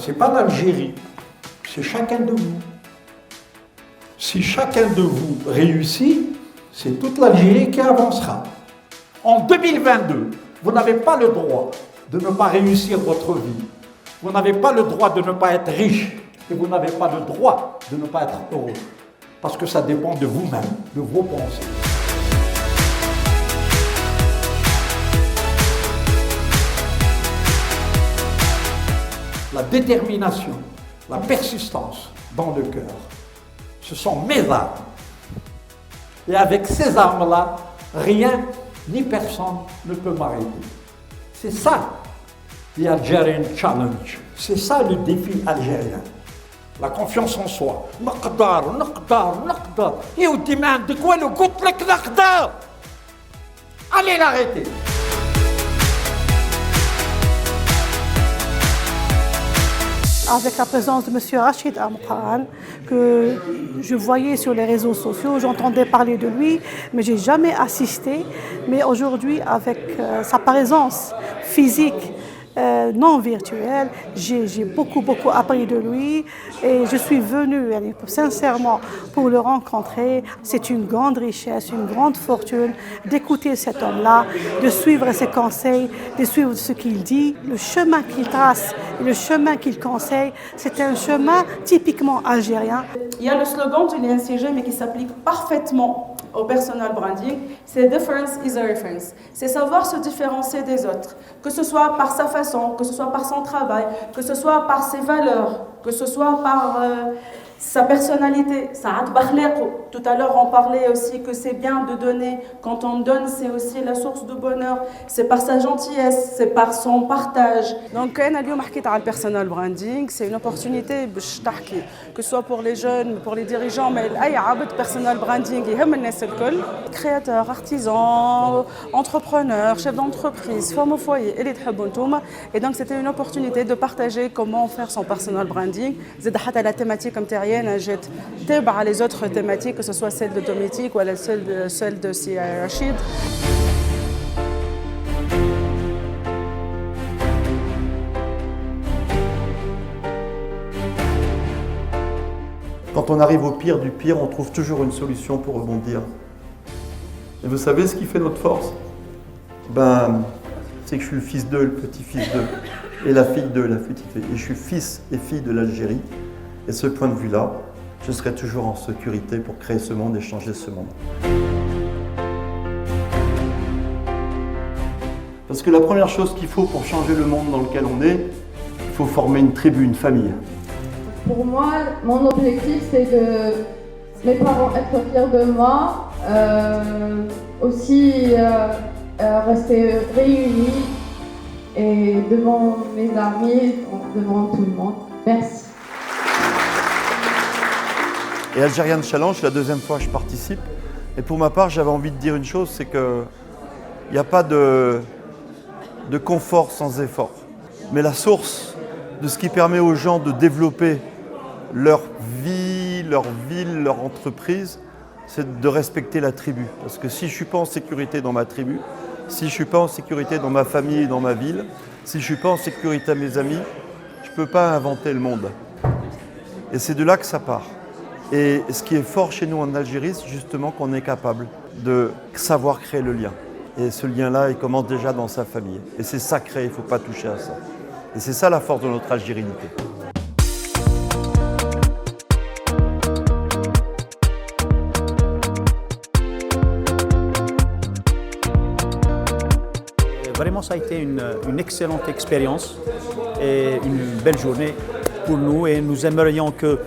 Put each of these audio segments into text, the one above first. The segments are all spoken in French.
c'est pas l'Algérie, c'est chacun de vous. Si chacun de vous réussit, c'est toute l'Algérie qui avancera. En 2022, vous n'avez pas le droit de ne pas réussir votre vie. Vous n'avez pas le droit de ne pas être riche. Et vous n'avez pas le droit de ne pas être heureux. Parce que ça dépend de vous-même, de vos pensées. La détermination, la persistance dans le cœur, ce sont mes armes. Et avec ces armes-là, rien ni personne ne peut m'arrêter. C'est ça, l'Algerian Challenge. C'est ça le défi algérien. La confiance en soi. نقدر نقدر نقدر. Et au dimanche, de quoi le قلت لك نقدر. Allez l'arrêter. Avec la présence de M. Rachid Amqan, que je voyais sur les réseaux sociaux, j'entendais parler de lui, mais je n'ai jamais assisté. Mais aujourd'hui, avec sa présence physique, non virtuelle, j'ai beaucoup appris de lui et je suis venue sincèrement pour le rencontrer. C'est une grande richesse, une grande fortune d'écouter cet homme-là, de suivre ses conseils, de suivre ce qu'il dit, le chemin qu'il trace et le chemin qu'il conseille. C'est un chemin typiquement algérien. Il y a le slogan de l'INCG mais qui s'applique parfaitement au personal branding, c'est difference is a reference. C'est savoir se différencier des autres, que ce soit par sa façon, que ce soit par son travail, que ce soit par ses valeurs, que ce soit par sa personnalité. Tout à l'heure, on parlait aussi que c'est bien de donner. Quand on donne, c'est aussi la source de bonheur. C'est par sa gentillesse, c'est par son partage. Donc, le personal branding, c'est une opportunité que ce soit pour les jeunes, pour les dirigeants, mais le personal branding, créateurs, artisans, entrepreneurs, chefs d'entreprise, femmes au foyer, et donc c'était une opportunité de partager comment faire son personal branding. La thématique intérieure, j'ai les autres thématiques, que ce soit celle de Dométique ou celle de Sia Rachid. Quand on arrive au pire du pire, on trouve toujours une solution pour rebondir. Et vous savez ce qui fait notre force? C'est que je suis le fils d'eux, le petit-fils d'eux, et la fille d'eux, la petite-fille. Et je suis fils et fille de l'Algérie. Et ce point de vue-là, je serai toujours en sécurité pour créer ce monde et changer ce monde. Parce que la première chose qu'il faut pour changer le monde dans lequel on est, il faut former une tribu, une famille. Pour moi, mon objectif, c'est de mes parents être fiers de moi, aussi rester réunis et devant mes amis, devant tout le monde. Merci. Et Algerian Challenge, la deuxième fois que je participe. Et pour ma part, j'avais envie de dire une chose, c'est qu'il n'y a pas de confort sans effort. Mais la source de ce qui permet aux gens de développer leur vie, leur ville, leur entreprise, c'est de respecter la tribu. Parce que si je ne suis pas en sécurité dans ma tribu, si je ne suis pas en sécurité dans ma famille et dans ma ville, si je ne suis pas en sécurité à mes amis, je ne peux pas inventer le monde. Et c'est de là que ça part. Et ce qui est fort chez nous en Algérie, c'est justement qu'on est capable de savoir créer le lien. Et ce lien-là, il commence déjà dans sa famille. Et c'est sacré, il ne faut pas toucher à ça. Et c'est ça la force de notre algérinité. Vraiment, ça a été une excellente expérience et une belle journée pour nous. Et nous aimerions que,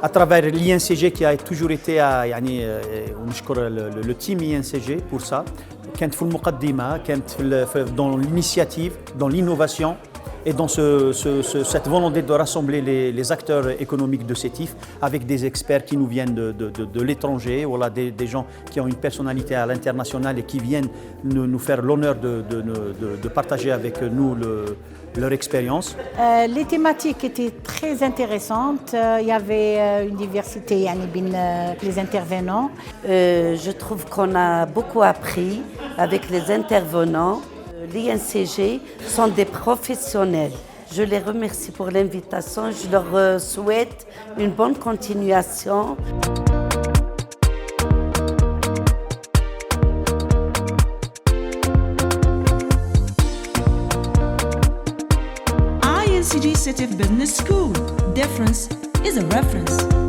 à travers l'INCG qui a toujours été le team INCG pour ça, dans l'initiative, dans l'innovation et dans cette volonté de rassembler les acteurs économiques de CETIF avec des experts qui nous viennent de l'étranger, voilà, des gens qui ont une personnalité à l'international et qui viennent nous faire l'honneur de partager avec nous leur expérience. Les thématiques étaient très intéressantes. Il y avait une diversité les intervenants. Je trouve qu'on a beaucoup appris avec les intervenants. L'INCG sont des professionnels. Je les remercie pour l'invitation. Je leur souhaite une bonne continuation. INCG City Business School. Difference is a reference.